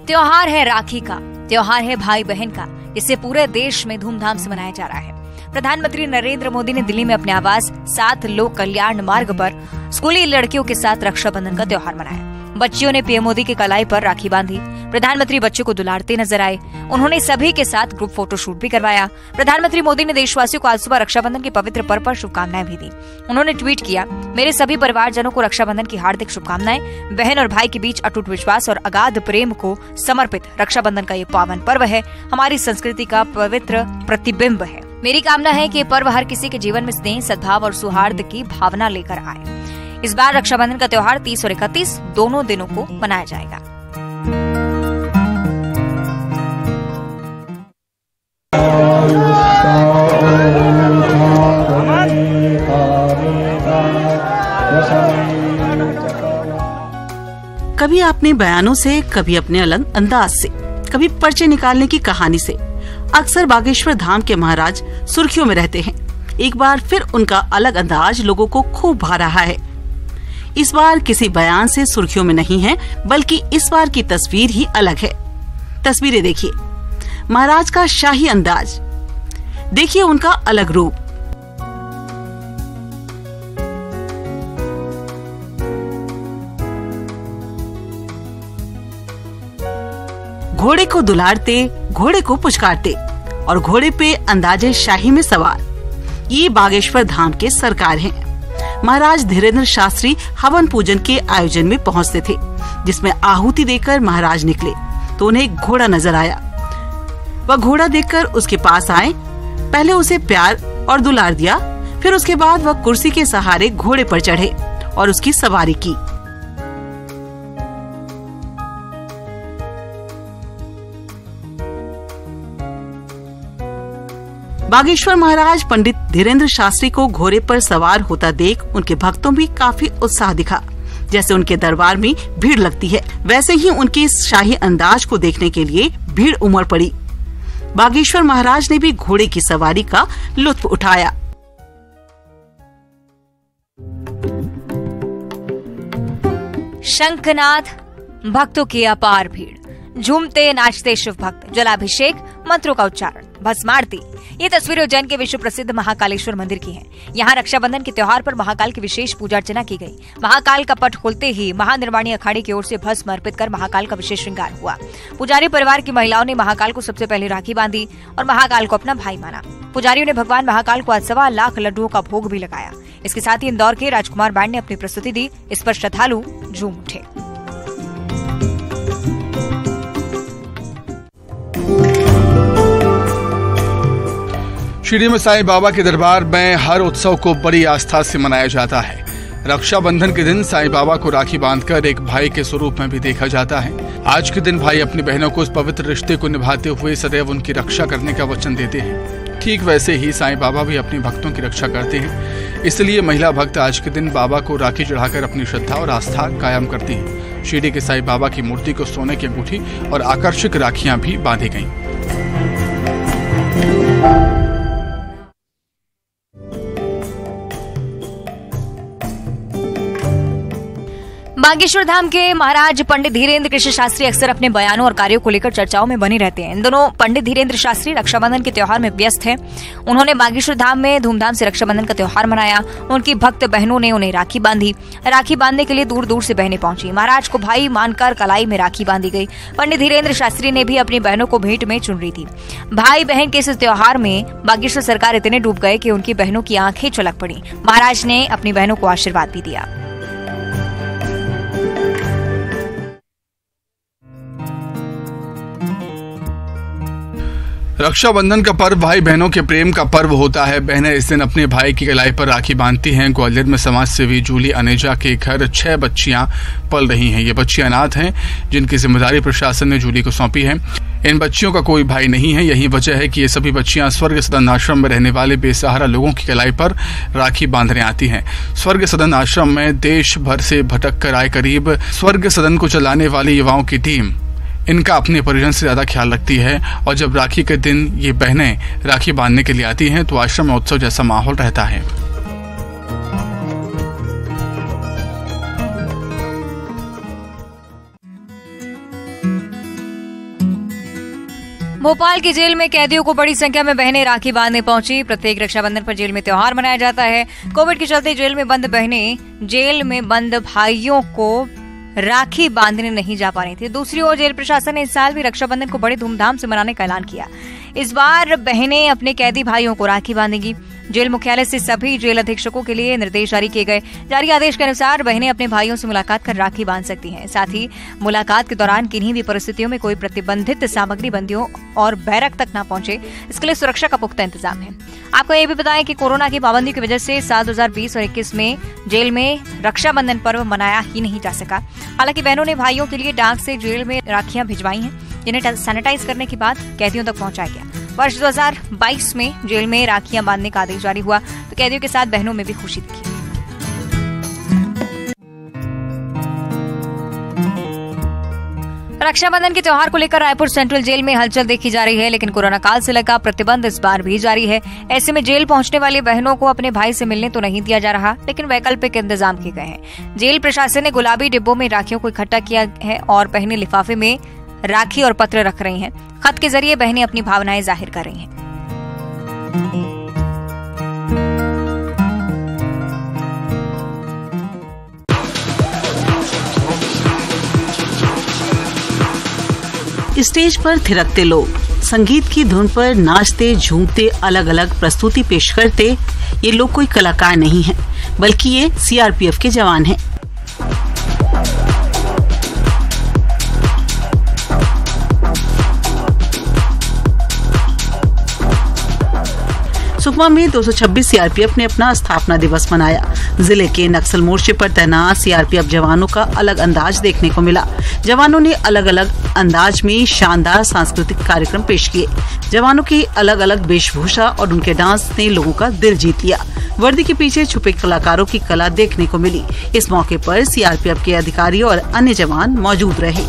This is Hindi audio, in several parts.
त्योहार है राखी का, त्योहार है भाई बहन का। इसे पूरे देश में धूमधाम से मनाया जा रहा है। प्रधानमंत्री नरेंद्र मोदी ने दिल्ली में अपने आवास 7 लोक कल्याण मार्ग पर स्कूली लड़कियों के साथ रक्षाबंधन का त्योहार मनाया। बच्चियों ने पीएम मोदी की कलाई पर राखी बांधी। प्रधानमंत्री बच्चों को दुलारते नजर आए। उन्होंने सभी के साथ ग्रुप फोटो शूट भी करवाया। प्रधानमंत्री मोदी ने देशवासियों को आज सुबह रक्षाबंधन के पवित्र पर्व पर शुभकामनाएं भी दी। उन्होंने ट्वीट किया, मेरे सभी परिवारजनों को रक्षाबंधन की हार्दिक शुभकामनाएं। बहन और भाई के बीच अटूट विश्वास और अगाध प्रेम को समर्पित रक्षाबंधन का ये पावन पर्व है, हमारी संस्कृति का पवित्र प्रतिबिंब है। मेरी कामना है कि ये पर्व हर किसी के जीवन में स्नेह, सद्भाव और सौहार्द की भावना लेकर आए। इस बार रक्षाबंधन का त्योहार 30 और 31 दोनों दिनों को मनाया जाएगा। कभी अपने बयानों से, कभी अपने अलग अंदाज से, कभी पर्चे निकालने की कहानी से अक्सर बागेश्वर धाम के महाराज सुर्खियों में रहते हैं। एक बार फिर उनका अलग अंदाज लोगों को खूब भा रहा है। इस बार किसी बयान से सुर्खियों में नहीं है, बल्कि इस बार की तस्वीर ही अलग है। तस्वीरें देखिए, महाराज का शाही अंदाज, देखिए उनका अलग रूप। घोड़े को दुलारते, घोड़े को पुचकारते और घोड़े पे अंदाजे शाही में सवार, ये बागेश्वर धाम के सरकार हैं। महाराज धीरेन्द्र शास्त्री हवन पूजन के आयोजन में पहुंचते थे, जिसमें आहुति देकर महाराज निकले तो उन्हें एक घोड़ा नजर आया। वह घोड़ा देखकर उसके पास आए, पहले उसे प्यार और दुलार दिया, फिर उसके बाद वह कुर्सी के सहारे घोड़े पर चढ़े और उसकी सवारी की। बागेश्वर महाराज पंडित धीरेन्द्र शास्त्री को घोड़े पर सवार होता देख उनके भक्तों में काफी उत्साह दिखा। जैसे उनके दरबार में भीड़ लगती है, वैसे ही उनके इस शाही अंदाज को देखने के लिए भीड़ उमड़ पड़ी। बागेश्वर महाराज ने भी घोड़े की सवारी का लुत्फ उठाया। शंखनाद, भक्तों की अपार भीड़, झूमते नाचते शिव भक्त, जलाभिषेक, मंत्रों का उच्चारण, भस्मारती। ये तस्वीर उज्जैन के विश्व प्रसिद्ध महाकालेश्वर मंदिर की है। यहाँ रक्षाबंधन के त्योहार पर महाकाल की विशेष पूजा अर्चना की गई। महाकाल का पट खोलते ही महानिर्वाणी अखाड़े की ओर से भस्म अर्पित कर महाकाल का विशेष श्रृंगार हुआ। पुजारी परिवार की महिलाओं ने महाकाल को सबसे पहले राखी बांधी और महाकाल को अपना भाई माना। पुजारियों ने भगवान महाकाल को आज 1.25 लाख लड्डुओं का भोग भी लगाया। इसके साथ ही इंदौर के राजकुमार बैंड ने अपनी प्रस्तुति दी। इस पर श्रद्धालु झूम उठे। शिरडी में साईं बाबा के दरबार में हर उत्सव को बड़ी आस्था से मनाया जाता है। रक्षाबंधन के दिन साईं बाबा को राखी बांधकर एक भाई के स्वरूप में भी देखा जाता है। आज के दिन भाई अपनी बहनों को इस पवित्र रिश्ते को निभाते हुए सदैव उनकी रक्षा करने का वचन देते हैं। ठीक वैसे ही साईं बाबा भी अपने भक्तों की रक्षा करते हैं। इसलिए महिला भक्त आज के दिन बाबा को राखी चढ़ाकर अपनी श्रद्धा और आस्था कायम करती हैं। शिरडी के साईं बाबा की मूर्ति को सोने की अंगूठी और आकर्षक राखियां भी बांधी गईं। बागेश्वर धाम के महाराज पंडित धीरेन्द्र कृष्ण शास्त्री अक्सर अपने बयानों और कार्यों को लेकर चर्चाओं में बने रहते हैं। इन दोनों पंडित धीरेन्द्र शास्त्री रक्षाबंधन के त्योहार में व्यस्त हैं। उन्होंने बागेश्वर धाम में धूमधाम से रक्षाबंधन का त्योहार मनाया। उनकी भक्त बहनों ने उन्हें राखी बांधी। राखी बांधने के लिए दूर दूर से बहनें पहुंची। महाराज को भाई मानकर कलाई में राखी बांधी गई। पंडित धीरेन्द्र शास्त्री ने भी अपनी बहनों को भेंट में चुनरी थी। भाई बहन के इस त्योहार में बागेश्वर सरकार इतने डूब गए कि उनकी बहनों की आंखें छलक पड़ी। महाराज ने अपनी बहनों को आशीर्वाद भी दिया। रक्षाबंधन का पर्व भाई बहनों के प्रेम का पर्व होता है। बहनें इस दिन अपने भाई की कलाई पर राखी बांधती हैं। ग्वालियर में समाज सेवी जूली अनेजा के घर 6 बच्चियां पल रही हैं। ये बच्चियां अनाथ हैं, जिनकी जिम्मेदारी प्रशासन ने जूली को सौंपी है। इन बच्चियों का कोई भाई नहीं है। यही वजह है कि ये सभी बच्चियां स्वर्ग सदन आश्रम में रहने वाले बेसहारा लोगों की कलाई पर राखी बांधने आती हैं। स्वर्ग सदन आश्रम में देश भर से भटक कर आए करीब स्वर्ग सदन को चलाने वाली युवाओं की टीम इनका अपने परिजन से ज्यादा ख्याल रखती है। और जब राखी के दिन ये बहनें राखी बांधने के लिए आती हैं तो आश्रम में उत्सव जैसा माहौल रहता है। भोपाल की जेल में कैदियों को बड़ी संख्या में बहनें राखी बांधने पहुंची। प्रत्येक रक्षाबंधन पर जेल में त्योहार मनाया जाता है। कोविड के चलते जेल में बंद बहनें जेल में बंद भाइयों को राखी बांधने नहीं जा पा रही थी। दूसरी ओर जेल प्रशासन ने इस साल भी रक्षाबंधन को बड़े धूमधाम से मनाने का ऐलान किया। इस बार बहनें अपने कैदी भाइयों को राखी बांधेंगी। जेल मुख्यालय से सभी जेल अधीक्षकों के लिए निर्देश जारी किए गए। जारी आदेश के अनुसार बहनें अपने भाइयों से मुलाकात कर राखी बांध सकती हैं। साथ ही मुलाकात के दौरान किन्हीं भी परिस्थितियों में कोई प्रतिबंधित सामग्री बंदियों और बैरक तक न पहुंचे, इसके लिए सुरक्षा का पुख्ता इंतजाम है। आपको ये भी बताएं कि कोरोना की पाबंदी की वजह से साल 2020 और 21 में जेल में रक्षाबंधन पर्व मनाया ही नहीं जा सका। हालांकि बहनों ने भाइयों के लिए डाक से जेल में राखियां भिजवाई हैं, जिन्हें सैनिटाइज करने के बाद कैदियों तक पहुंचाया गया। वर्ष 2022 में जेल में राखियां बांधने का आदेश जारी हुआ तो कैदियों के साथ बहनों में भी खुशी दिखी। रक्षाबंधन के त्योहार को लेकर रायपुर सेंट्रल जेल में हलचल देखी जा रही है, लेकिन कोरोना काल से लगा प्रतिबंध इस बार भी जारी है। ऐसे में जेल पहुंचने वाली बहनों को अपने भाई से मिलने तो नहीं दिया जा रहा, लेकिन वैकल्पिक इंतजाम किए गए हैं। जेल प्रशासन ने गुलाबी डिब्बों में राखियों को इकट्ठा किया है और बहनें लिफाफे में राखी और पत्र रख रही हैं। खत के जरिए बहनें अपनी भावनाएं जाहिर कर रही हैं। स्टेज पर थिरकते लोग, संगीत की धुन पर नाचते झूमते अलग अलग प्रस्तुति पेश करते ये लोग कोई कलाकार नहीं है, बल्कि ये सीआरपीएफ के जवान हैं। सुकमा में 226 सीआरपीएफ ने अपना स्थापना दिवस मनाया। जिले के नक्सल मोर्चे पर तैनात सीआरपीएफ जवानों का अलग अंदाज देखने को मिला। जवानों ने अलग अलग अंदाज में शानदार सांस्कृतिक कार्यक्रम पेश किए। जवानों की अलग अलग वेशभूषा और उनके डांस ने लोगों का दिल जीत लिया। वर्दी के पीछे छुपे कलाकारों की कला देखने को मिली। इस मौके पर सीआरपीएफ के अधिकारी और अन्य जवान मौजूद रहे।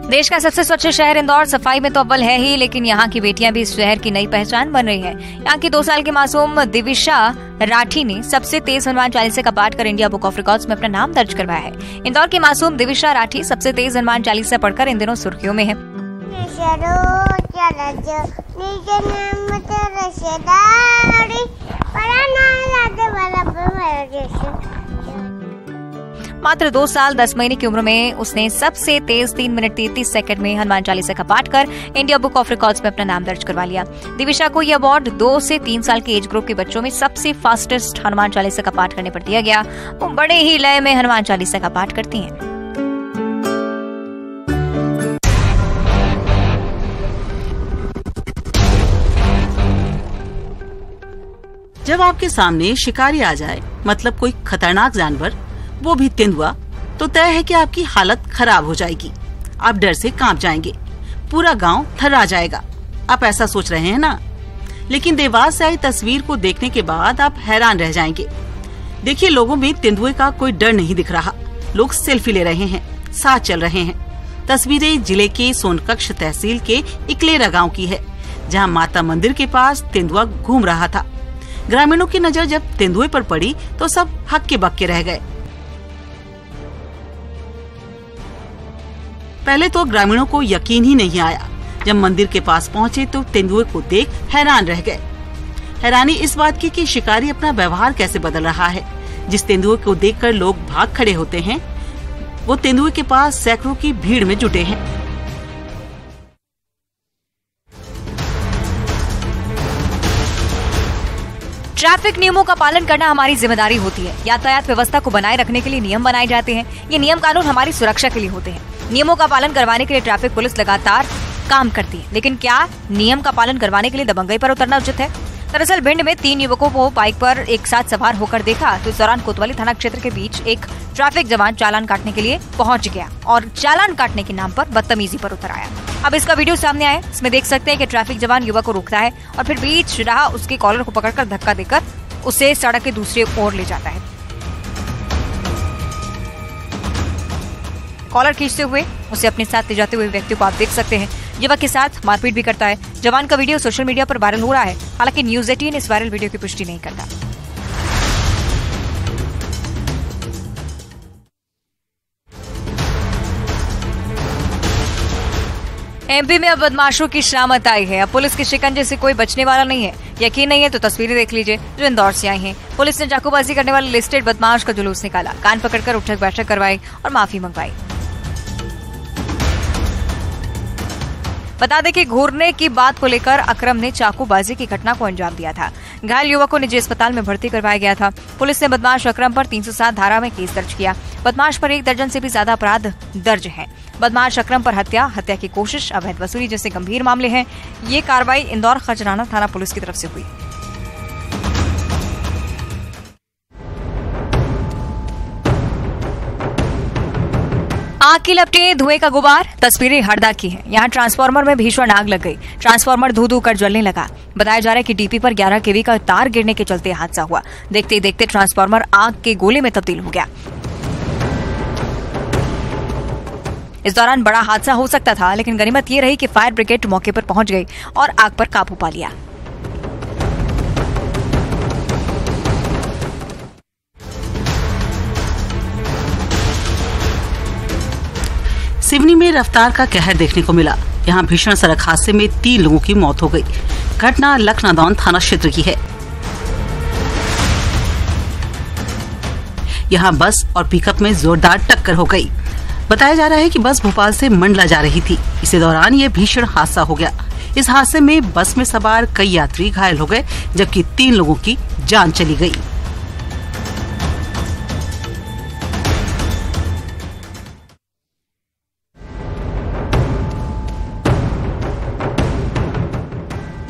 देश का सबसे स्वच्छ शहर इंदौर सफाई में तो अव्वल है ही, लेकिन यहाँ की बेटियां भी इस शहर की नई पहचान बन रही हैं। यहाँ की 2 साल की मासूम दिविशा राठी ने सबसे तेज हनुमान चालीसा का पाठ कर इंडिया बुक ऑफ रिकॉर्ड्स में अपना नाम दर्ज करवाया है। इंदौर की मासूम दिविशा राठी सबसे तेज हनुमान चालीसा पढ़कर इन दिनों सुर्खियों में है। मात्र 2 साल 10 महीने की उम्र में उसने सबसे तेज 3 मिनट 33 सेकंड में हनुमान चालीसा का पाठ कर इंडिया बुक ऑफ रिकॉर्ड्स में अपना नाम दर्ज करवा लिया। दिविशा को यह अवार्ड 2 से 3 साल के एज ग्रुप के बच्चों में सबसे फास्टेस्ट हनुमान चालीसा का पाठ करने पर दिया गया। वो बड़े ही लय में हनुमान चालीसा का पाठ करती हैं। जब आपके सामने शिकारी आ जाए, मतलब कोई खतरनाक जानवर, वो भी तेंदुआ, तो तय है कि आपकी हालत खराब हो जाएगी। आप डर से कांप जाएंगे, पूरा गांव थर्रा जाएगा। आप ऐसा सोच रहे हैं ना? लेकिन देवास से आई तस्वीर को देखने के बाद आप हैरान रह जाएंगे। देखिए, लोगों में तेंदुए का कोई डर नहीं दिख रहा। लोग सेल्फी ले रहे हैं, साथ चल रहे हैं। तस्वीरें जिले के सोनकच्छ तहसील के इकलेरा गाँव की है, जहाँ माता मंदिर के पास तेंदुआ घूम रहा था। ग्रामीणों की नजर जब तेंदुए पर पड़ी तो सब हक्के बक्के रह गए। पहले तो ग्रामीणों को यकीन ही नहीं आया। जब मंदिर के पास पहुंचे तो तेंदुए को देख हैरान रह गए। हैरानी इस बात की कि शिकारी अपना व्यवहार कैसे बदल रहा है। जिस तेंदुए को देखकर लोग भाग खड़े होते हैं, वो तेंदुए के पास सैकड़ों की भीड़ में जुटे हैं। ट्रैफिक नियमों का पालन करना हमारी जिम्मेदारी होती है। यातायात व्यवस्था को बनाए रखने के लिए नियम बनाए जाते हैं। ये नियम कानून हमारी सुरक्षा के लिए होते हैं। नियमों का पालन करवाने के लिए ट्रैफिक पुलिस लगातार काम करती है, लेकिन क्या नियम का पालन करवाने के लिए दबंगई पर उतरना उचित है? दरअसल भिंड में 3 युवकों को बाइक पर एक साथ सवार होकर देखा तो इस दौरान कोतवाली थाना क्षेत्र के बीच एक ट्रैफिक जवान चालान काटने के लिए पहुंच गया और चालान काटने के नाम पर बदतमीजी पर उतर आया। अब इसका वीडियो सामने आया। इसमें देख सकते हैं कि ट्रैफिक जवान युवक को रोकता है और फिर बीच राह उसके कॉलर को पकड़कर धक्का देकर उसे सड़क के दूसरी ओर ले जाता है। कॉलर खींचते हुए उसे अपने साथ ले जाते हुए व्यक्ति को आप देख सकते हैं। युवक के साथ मारपीट भी करता है। जवान का वीडियो सोशल मीडिया पर वायरल हो रहा है। हालांकि न्यूज़ 18 इस वायरल वीडियो की पुष्टि नहीं करता। एमपी में अब बदमाशों की शामत आई है। अब पुलिस के शिकंजे से कोई बचने वाला नहीं है। यकीन नहीं है तो तस्वीरें देख लीजिए जो इंदौर से आई हैं। पुलिस ने चाकूबाजी करने वाले लिस्टेड बदमाश का जुलूस निकाला, कान पकड़कर उठक बैठक करवाई और माफी मंगवाई। बता दें कि घूरने की बात को लेकर अकरम ने चाकूबाजी की घटना को अंजाम दिया था। घायल युवक को निजी अस्पताल में भर्ती करवाया गया था। पुलिस ने बदमाश अकरम पर 307 धारा में केस दर्ज किया। बदमाश पर 1 दर्जन से भी ज्यादा अपराध दर्ज हैं। बदमाश अकरम पर हत्या की कोशिश, अवैध वसूली जैसे गंभीर मामले हैं। ये कार्रवाई इंदौर खजराना थाना पुलिस की तरफ से हुई। आग की लपटें, धुएं का गुबार। तस्वीरें हरदा की हैं। यहाँ ट्रांसफार्मर में भीषण आग लग गई। ट्रांसफार्मर धू धू कर जलने लगा। बताया जा रहा है कि डीपी पर 11 केवी का तार गिरने के चलते हादसा हुआ। देखते ही देखते ट्रांसफार्मर आग के गोले में तब्दील हो गया। इस दौरान बड़ा हादसा हो सकता था, लेकिन गनीमत ये रही कि फायर ब्रिगेड मौके पर पहुंच गई और आग पर काबू पा लिया। सिवनी में रफ्तार का कहर देखने को मिला। यहाँ भीषण सड़क हादसे में 3 लोगों की मौत हो गई। घटना लखनादौन थाना क्षेत्र की है। यहाँ बस और पिकअप में जोरदार टक्कर हो गई। बताया जा रहा है कि बस भोपाल से मंडला जा रही थी। इसी दौरान ये भीषण हादसा हो गया। इस हादसे में बस में सवार कई यात्री घायल हो गए, जबकि 3 लोगों की जान चली गई।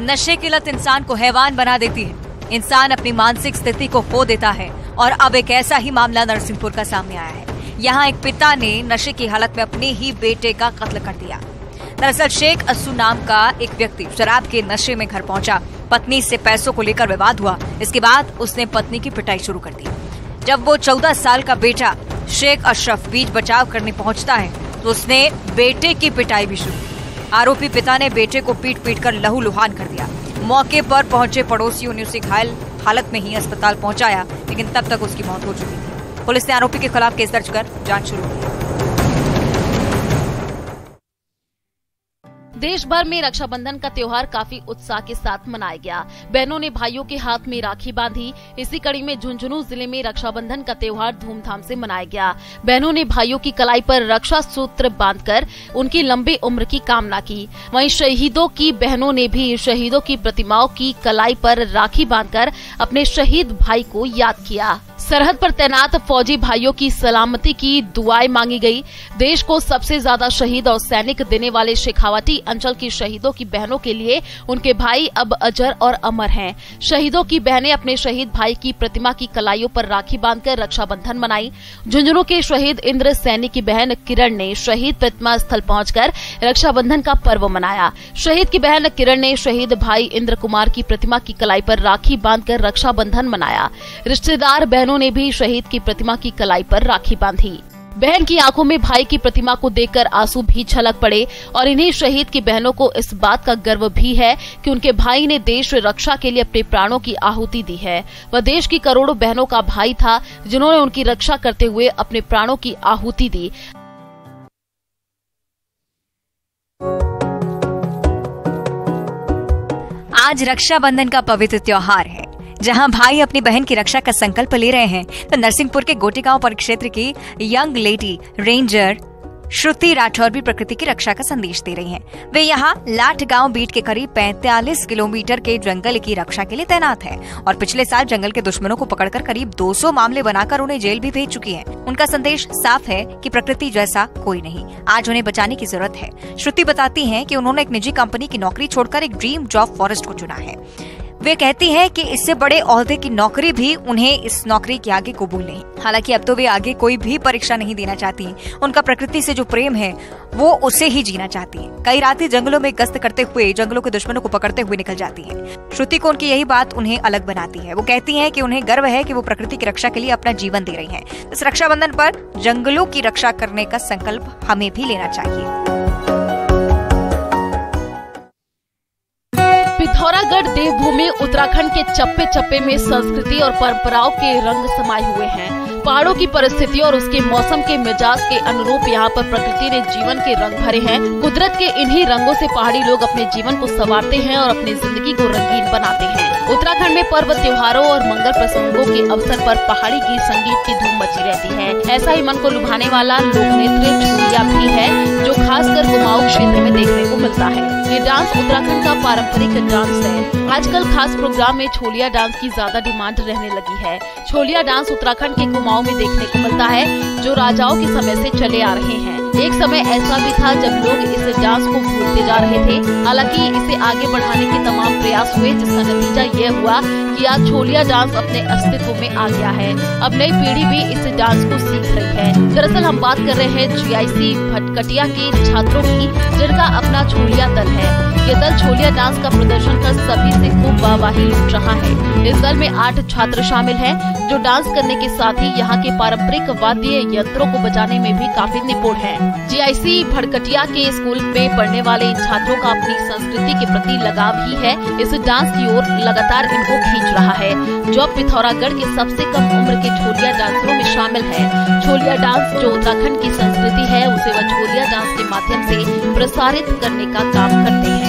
नशे की लत इंसान को हैवान बना देती है। इंसान अपनी मानसिक स्थिति को खो देता है और अब एक ऐसा ही मामला नरसिंहपुर का सामने आया है। यहाँ एक पिता ने नशे की हालत में अपने ही बेटे का कत्ल कर दिया। दरअसल शेख अस्सू नाम का एक व्यक्ति शराब के नशे में घर पहुंचा। पत्नी से पैसों को लेकर विवाद हुआ। इसके बाद उसने पत्नी की पिटाई शुरू कर दी। जब वो 14 साल का बेटा शेख अशरफ बीच बचाव करने पहुंचता है तो उसने बेटे की पिटाई भी शुरू की। आरोपी पिता ने बेटे को पीट पीट कर लहूलुहान कर दिया। मौके पर पहुंचे पड़ोसियों ने उसे घायल हालत में ही अस्पताल पहुंचाया, लेकिन तब तक उसकी मौत हो चुकी थी। पुलिस ने आरोपी के खिलाफ केस दर्ज कर जांच शुरू की। देश भर में रक्षाबंधन का त्योहार काफी उत्साह के साथ मनाया गया। बहनों ने भाइयों के हाथ में राखी बांधी। इसी कड़ी में झुंझुनू जिले में रक्षाबंधन का त्योहार धूमधाम से मनाया गया। बहनों ने भाइयों की कलाई पर रक्षा सूत्र बांधकर उनकी लंबी उम्र की कामना की। वहीं शहीदों की बहनों ने भी शहीदों की प्रतिमाओं की कलाई पर राखी बांधकर अपने शहीद भाई को याद किया। सरहद पर तैनात फौजी भाइयों की सलामती की दुआएं मांगी गई। देश को सबसे ज्यादा शहीद और सैनिक देने वाले शेखावाटी अंचल की शहीदों की बहनों के लिए उनके भाई अब अजर और अमर हैं। शहीदों की बहनें अपने शहीद भाई की प्रतिमा की कलाइयों पर राखी बांधकर रक्षाबंधन मनाई। झुंझुनू के शहीद इंद्र सैनी की बहन किरण ने शहीद प्रतिमा स्थल पहुंचकर रक्षाबंधन का पर्व मनाया। शहीद की बहन किरण ने शहीद भाई इंद्र कुमार की प्रतिमा की कलाई पर राखी बांधकर रक्षाबंधन मनाया। रिश्तेदार बहनों ने भी शहीद की प्रतिमा की कलाई पर राखी बांधी। बहन की आंखों में भाई की प्रतिमा को देखकर आंसू भी छलक पड़े और इन्हीं शहीद की बहनों को इस बात का गर्व भी है कि उनके भाई ने देश रक्षा के लिए अपने प्राणों की आहुति दी है। वह देश की करोड़ों बहनों का भाई था जिन्होंने उनकी रक्षा करते हुए अपने प्राणों की आहुति दी। आज रक्षाबंधन का पवित्र त्योहार है, जहां भाई अपनी बहन की रक्षा का संकल्प ले रहे हैं। तो नरसिंहपुर के गोटेगांव परिक्षेत्र की यंग लेडी रेंजर श्रुति राठौर भी प्रकृति की रक्षा का संदेश दे रही हैं। वे यहाँ लाठ गांव बीट के करीब 45 किलोमीटर के जंगल की रक्षा के लिए तैनात हैं और पिछले साल जंगल के दुश्मनों को पकड़कर करीब 200 मामले बनाकर उन्हें जेल भी भेज चुकी हैं। उनका संदेश साफ है कि प्रकृति जैसा कोई नहीं, आज उन्हें बचाने की जरूरत है। श्रुति बताती हैं कि उन्होंने एक निजी कंपनी की नौकरी छोड़कर एक ड्रीम जॉब फॉरेस्ट को चुना है। वे कहती हैं कि इससे बड़े ओहदे की नौकरी भी उन्हें इस नौकरी के आगे कबूल नहीं। हालांकि अब तो वे आगे कोई भी परीक्षा नहीं देना चाहती। उनका प्रकृति से जो प्रेम है वो उसे ही जीना चाहती हैं। कई रातें जंगलों में गश्त करते हुए जंगलों के दुश्मनों को पकड़ते हुए निकल जाती हैं। श्रुति को उनकी यही बात उन्हें अलग बनाती है। वो कहती हैं कि उन्हें गर्व है कि वो प्रकृति की रक्षा के लिए अपना जीवन दे रही हैं। इस रक्षाबंधन पर जंगलों की रक्षा करने का संकल्प हमें भी लेना चाहिए। पिथौरागढ़ देवभूमि उत्तराखंड के चप्पे चप्पे में संस्कृति और परंपराओं के रंग समाये हुए हैं। पहाड़ों की परिस्थितियों और उसके मौसम के मिजाज के अनुरूप यहाँ पर प्रकृति ने जीवन के रंग भरे हैं। कुदरत के इन्हीं रंगों से पहाड़ी लोग अपने जीवन को संवारते हैं और अपनी जिंदगी को रंगीन बनाते हैं। उत्तराखंड में पर्व त्योहारों और मंगल प्रसंगों के अवसर पर पहाड़ी गीत संगीत की धूम मची रहती है। ऐसा ही मन को लुभाने वाला लोक नृत्य छोलिया भी है, जो खासकर कुमाऊं क्षेत्र में देखने को मिलता है। ये डांस उत्तराखंड का पारंपरिक डांस है। आजकल खास प्रोग्राम में छोलिया डांस की ज्यादा डिमांड रहने लगी है। छोलिया डांस उत्तराखंड के कुमाऊं में देखने को मिलता है, जो राजाओं के समय से चले आ रहे हैं। एक समय ऐसा भी था जब लोग इस डांस को भूलते जा रहे थे। हालांकि इसे आगे बढ़ाने के तमाम प्रयास हुए, जिसका नतीजा यह हुआ कि आज छोलिया डांस अपने अस्तित्व में आ गया है। अब नई पीढ़ी भी इस डांस को सीख रही है। दरअसल हम बात कर रहे हैं GIC भटकटिया के छात्रों की, जिनका अपना छोलिया दल है। ये दल छोलिया डांस का प्रदर्शन कर सभी से खूब वाहवाही लूट रहा है। इस दल में 8 छात्र शामिल हैं, जो डांस करने के साथ ही यहाँ के पारंपरिक वाद्य यंत्रों को बजाने में भी काफी निपुण हैं। GIC भटकटिया के स्कूल में पढ़ने वाले इन छात्रों का अपनी संस्कृति के प्रति लगाव ही है इस डांस की ओर लगातार इनको खींच रहा है, जो अब पिथौरागढ़ के सबसे कम उम्र के छोलिया डांसरों में शामिल है। छोलिया डांस जो उत्तराखंड की संस्कृति है, उसे वह छोलिया डांस के माध्यम से प्रसारित करने का काम करते हैं।